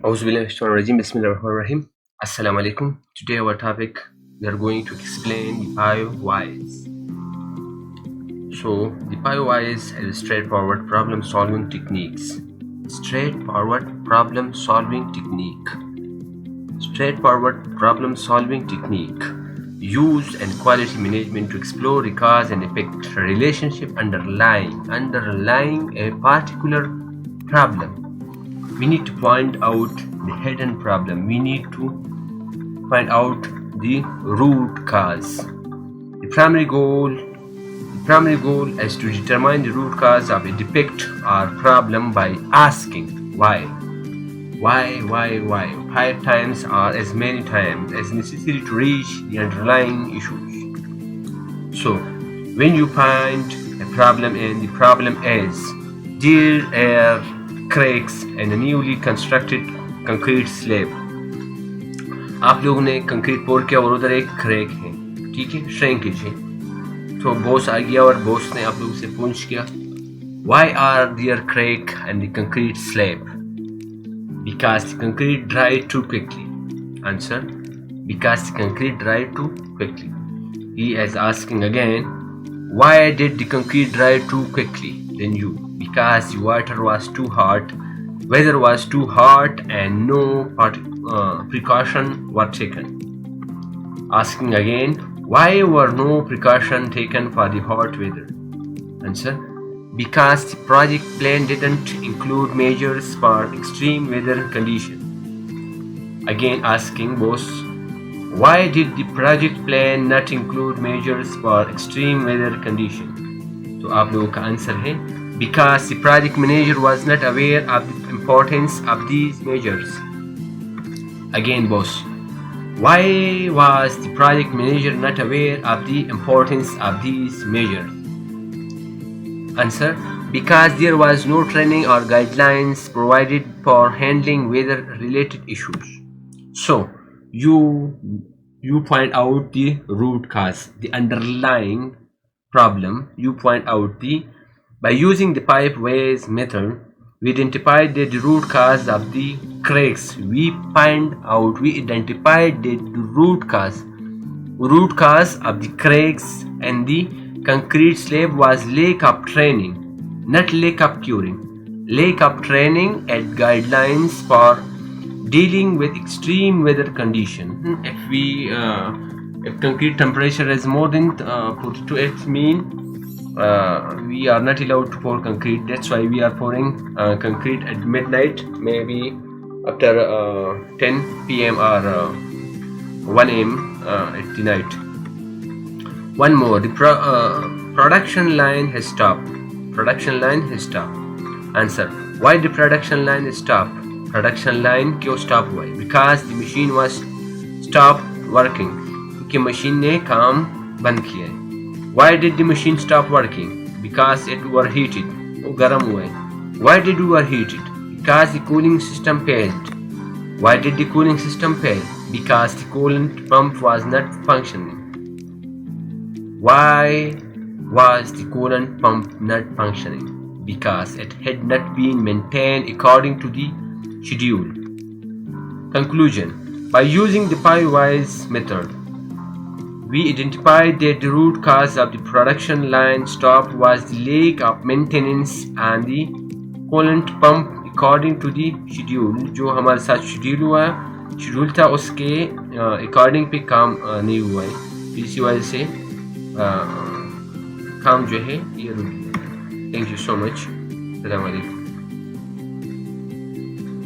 Bismillahirrahmanirrahim. Assalamu alaikum. Today our topic, we are going to explain the PIOYs. So the PIOYs is straightforward problem solving techniques. Straightforward problem solving technique. Straightforward problem solving technique. Use and quality management to explore the cause and effect relationship underlying a particular problem. We need to point out the hidden problem. We need to find out the root cause. The primary goal is to determine the root cause of a defect or problem by asking why. Why? 5 times or as many times as necessary to reach the underlying issues. So, when you find a problem and the problem is there are cracks in a newly constructed concrete slab. आप लोगों ने concrete पोर किया और उधर एक crack है, ठीक है, श्रिंकेज है. तो बॉस आ गया और बॉस ने आप लोगों से पूछ किया, why are there crack in the concrete slab? Because the concrete dried too quickly. Answer: because the concrete dried too quickly. He is asking again, why did the concrete dry too quickly? Then you: because the water was too hot, weather was too hot, and no precaution were taken. Asking again, why were no precaution taken for the hot weather? Answer: because the project plan didn't include measures for extreme weather conditions. Again asking boss, why did the project plan not include measures for extreme weather conditions? तो आप लोगों का answer है because the project manager was not aware of the importance of these measures. Again boss, why was the project manager not aware of the importance of these measures? Answer: because there was no training or guidelines provided for handling weather related issues. So you point out the root cause, the underlying problem. You point out by using the PIOYs method, we identified the root cause of the cracks. We identified the root cause of the cracks and the concrete slab was lack of training, not lack of curing. Lack of training and guidelines for dealing with extreme weather condition. If concrete temperature is more than 42, it means we are not allowed to pour concrete. That's why we are pouring concrete at midnight, maybe after 10 p.m. or 1 a.m. At the night. One more, the production line has stopped. Answer: why the production line is stopped? Production line क्यों stop हुआ है? Because the machine was stopped working. क्योंकि machine ने काम बंद किया है. Why did the machine stop working? Because it overheated. वो गर्म हुआ है. Why did it overheated? Because the cooling system failed. Why did the cooling system fail? Because the coolant pump was not functioning. Why was the coolant pump not functioning? Because it had not been maintained according to the schedule. Conclusion: by using the PIOYs method, we identified that the root cause of the production line stop was the lack of maintenance and the coolant pump according to the schedule. जो हमारे साथ schedule था उसके according पे काम नहीं हुआ है, इसी वजह से काम जो है ये रुक गया. Thank you so much. अस्सलाम वालेकुम.